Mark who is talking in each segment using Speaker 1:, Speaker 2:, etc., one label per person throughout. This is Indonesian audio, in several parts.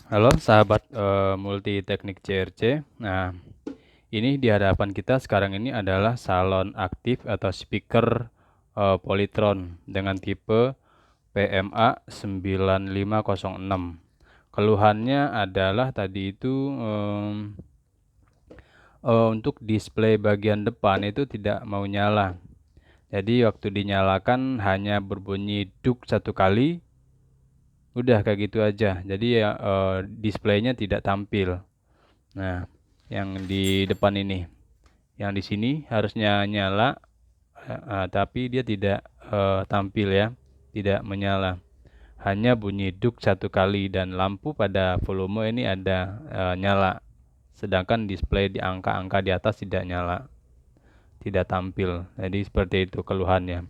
Speaker 1: Halo sahabat multi teknik CRC. Nah, ini di hadapan kita sekarang ini adalah salon aktif atau speaker Polytron dengan tipe PMA 9506. Keluhannya adalah tadi itu untuk display bagian depan itu tidak mau nyala. Jadi waktu dinyalakan hanya berbunyi duk satu kali, udah kayak gitu aja. Jadi ya displaynya tidak tampil. Nah, yang di depan ini, yang di sini harusnya nyala, tapi dia tidak tampil ya, tidak menyala. Hanya bunyi duk satu kali dan lampu pada volume ini ada nyala. Sedangkan display di angka-angka di atas tidak nyala, tidak tampil. Jadi seperti itu keluhannya.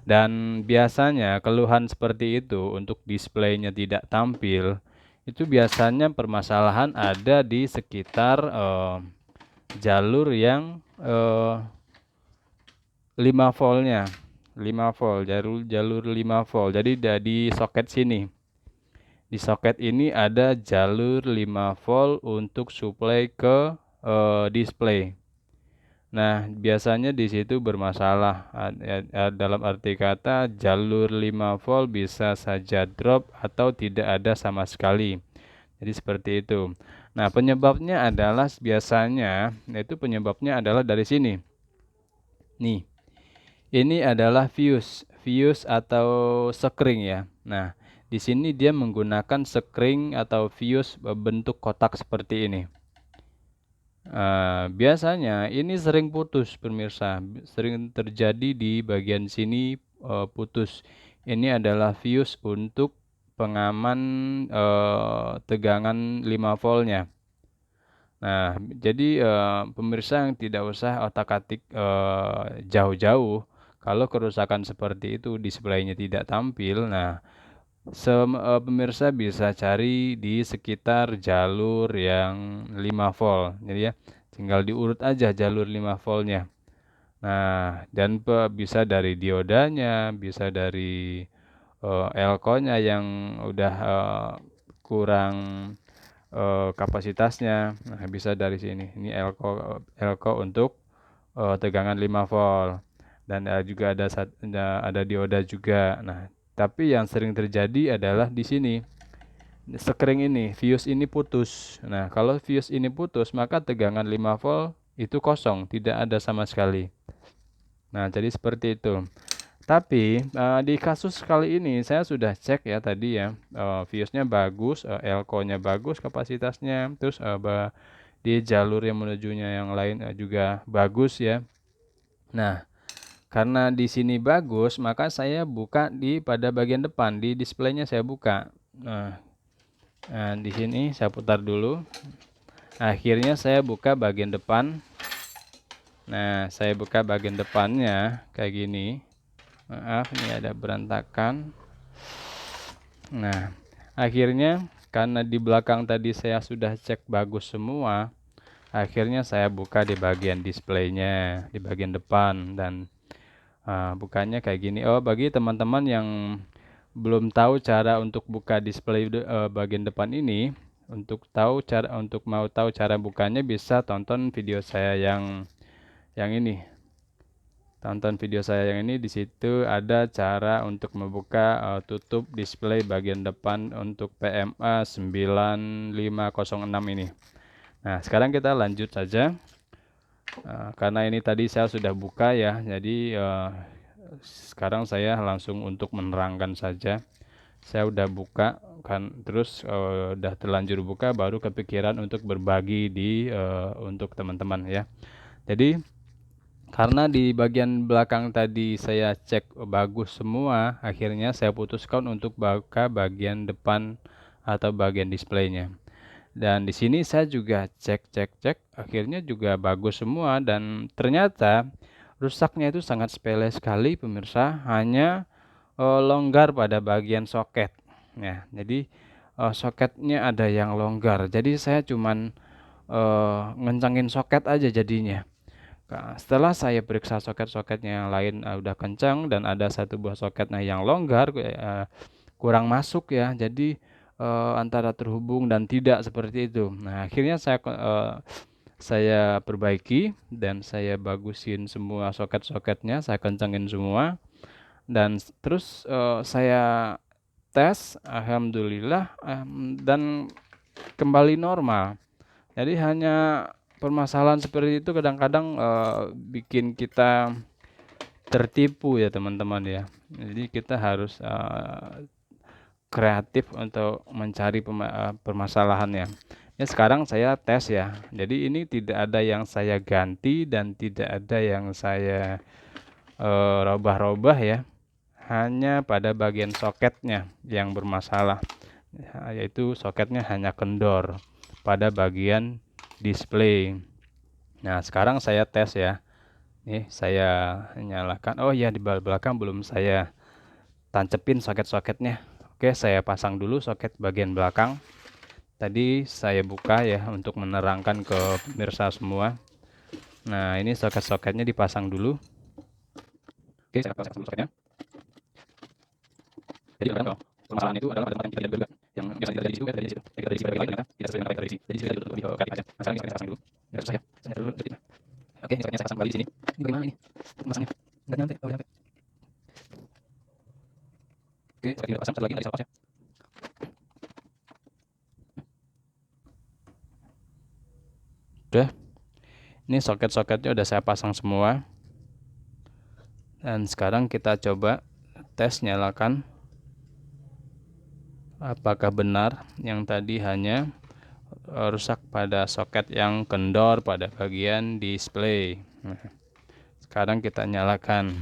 Speaker 1: Dan biasanya keluhan seperti itu untuk displaynya tidak tampil, itu biasanya permasalahan ada di sekitar jalur yang 5 voltnya, 5 volt, jalur 5 volt. Jadi di soket sini, di soket ini ada jalur 5 volt untuk supply ke display. Nah, biasanya di situ bermasalah. Dalam arti kata jalur 5 volt bisa saja drop atau tidak ada sama sekali. Jadi seperti itu. Nah, penyebabnya adalah biasanya, yaitu penyebabnya adalah dari sini. Nih, ini adalah fuse atau sekring ya. Nah, di sini dia menggunakan sekring atau fuse bentuk kotak seperti ini. Biasanya ini sering putus pemirsa, sering terjadi di bagian sini putus. Ini adalah fuse untuk pengaman tegangan 5 voltnya. Nah, jadi pemirsa yang tidak usah otak-atik jauh-jauh. Kalau kerusakan seperti itu displaynya tidak tampil, nah pemirsa bisa cari di sekitar jalur yang 5 volt. Jadi ya, tinggal diurut aja jalur 5 voltnya. Nah, dan bisa dari diodanya, bisa dari elko-nya yang udah kurang kapasitasnya. Nah, bisa dari sini. Ini elko untuk tegangan 5 volt. Dan juga ada dioda juga. Nah, tapi yang sering terjadi adalah di sini. Sekring ini, fuse ini putus. Nah, kalau fuse ini putus, maka tegangan 5 volt itu kosong, tidak ada sama sekali. Nah, jadi seperti itu. Tapi di kasus kali ini saya sudah cek ya tadi ya, fuse-nya bagus, elko-nya bagus kapasitasnya, terus di jalur yang menujunya yang lain juga bagus ya. Nah, karena di sini bagus, maka saya buka pada bagian depan, di displaynya saya buka. Nah, di sini saya putar dulu. Akhirnya saya buka bagian depan. Nah, saya buka bagian depannya kayak gini. Maaf, ini ada berantakan. Nah, akhirnya karena di belakang tadi saya sudah cek bagus semua, akhirnya saya buka di bagian displaynya, di bagian depan dan bukanya kayak gini. Oh, bagi teman-teman yang belum tahu cara untuk buka display bagian depan ini, untuk mau tahu cara bukanya bisa tonton video saya yang ini. Tonton video saya yang ini, di situ ada cara untuk membuka tutup display bagian depan untuk PMA 9506 ini. Nah, sekarang kita lanjut saja. Karena ini tadi saya sudah buka ya, jadi sekarang saya langsung untuk menerangkan saja. Saya udah buka kan, terus udah terlanjur buka, baru kepikiran untuk berbagi untuk teman-teman ya. Jadi karena di bagian belakang tadi saya cek bagus semua, akhirnya saya putuskan untuk buka bagian depan atau bagian displaynya. Dan di sini saya juga cek, akhirnya juga bagus semua dan ternyata rusaknya itu sangat sepele sekali pemirsa, hanya longgar pada bagian soket. Ya, jadi soketnya ada yang longgar. Jadi saya cuman ngencangin soket aja jadinya. Nah, setelah saya periksa soket-soketnya yang lain udah kencang dan ada satu buah soketnya yang longgar, kurang masuk ya. Jadi antara terhubung dan tidak seperti itu. Nah, akhirnya saya perbaiki dan saya bagusin semua soket-soketnya, saya kencangin semua dan terus saya tes, alhamdulillah dan kembali normal. Jadi hanya permasalahan seperti itu kadang-kadang bikin kita tertipu ya teman-teman ya. Jadi kita harus kreatif untuk mencari permasalahannya. Ya sekarang saya tes ya. Jadi ini tidak ada yang saya ganti dan tidak ada yang saya robah-robah ya. Hanya pada bagian soketnya yang bermasalah. Yaitu soketnya hanya kendor pada bagian display. Nah, sekarang saya tes ya. Nih, saya nyalakan. Oh iya, di belakang belum saya tancepin soket-soketnya. Oke, saya pasang dulu soket bagian belakang. Tadi saya buka ya untuk menerangkan ke pemirsa semua. Nah, ini soket-soketnya dipasang dulu. Oke, saya pasang dulu soketnya. Jadi kalau permasalahan itu adalah pada tempat yang kita tidak yang biasa kita dari situ dari situ kita dari situ lain ternyata tidak sesuai dengan apa yang kita jadi kita lebih ke aja. Nah, sekarang ini saya pasang dulu. Ya susah ya. Saya dulu sedikit. Oke, ini soketnya saya pasang kembali di sini. Ini bagaimana ini? Masangnya nggak nyampe. Oh, nyampe. Oke, soketnya udah pasang. Satu lagi tadi saya lepas ya. Udah. Ini soket-soketnya udah saya pasang semua. Dan sekarang kita coba tes nyalakan. Apakah benar yang tadi hanya rusak pada soket yang kendor pada bagian display. Nah, sekarang kita nyalakan.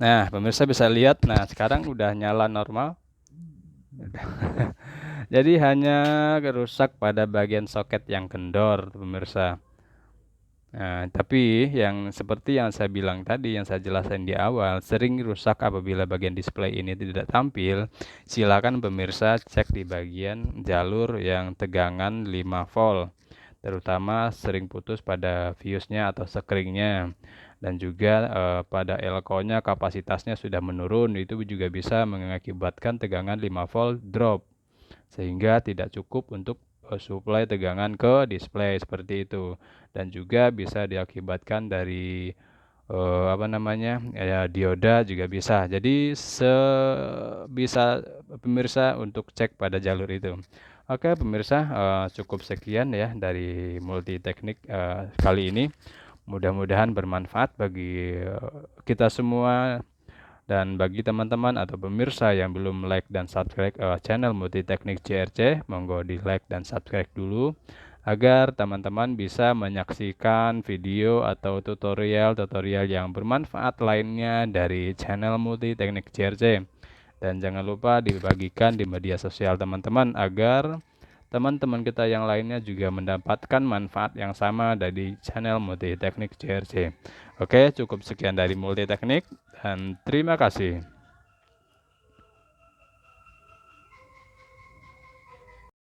Speaker 1: Nah, pemirsa bisa lihat. Nah, sekarang udah nyala normal. Jadi hanya rusak pada bagian soket yang kendor, pemirsa. Nah, tapi yang seperti yang saya bilang tadi, yang saya jelaskan di awal, sering rusak apabila bagian display ini tidak tampil. Silakan pemirsa cek di bagian jalur yang tegangan 5 volt, terutama sering putus pada fuse-nya atau sekringnya, dan juga pada elko-nya kapasitasnya sudah menurun. Itu juga bisa mengakibatkan tegangan 5 volt drop, sehingga tidak cukup untuk suplai tegangan ke display seperti itu, dan juga bisa diakibatkan dari dioda juga bisa. Jadi bisa pemirsa untuk cek pada jalur itu. Oke pemirsa, cukup sekian ya dari multi teknik kali ini. Mudah-mudahan bermanfaat bagi kita semua. Dan bagi teman-teman atau pemirsa yang belum like dan subscribe channel Multi Teknik CRC, monggo di like dan subscribe dulu agar teman-teman bisa menyaksikan video atau tutorial-tutorial yang bermanfaat lainnya dari channel Multi Teknik CRC. Dan jangan lupa dibagikan di media sosial teman-teman agar teman-teman kita yang lainnya juga mendapatkan manfaat yang sama dari channel Multi Teknik CRC. Oke, cukup sekian dari Multi Teknik dan terima kasih.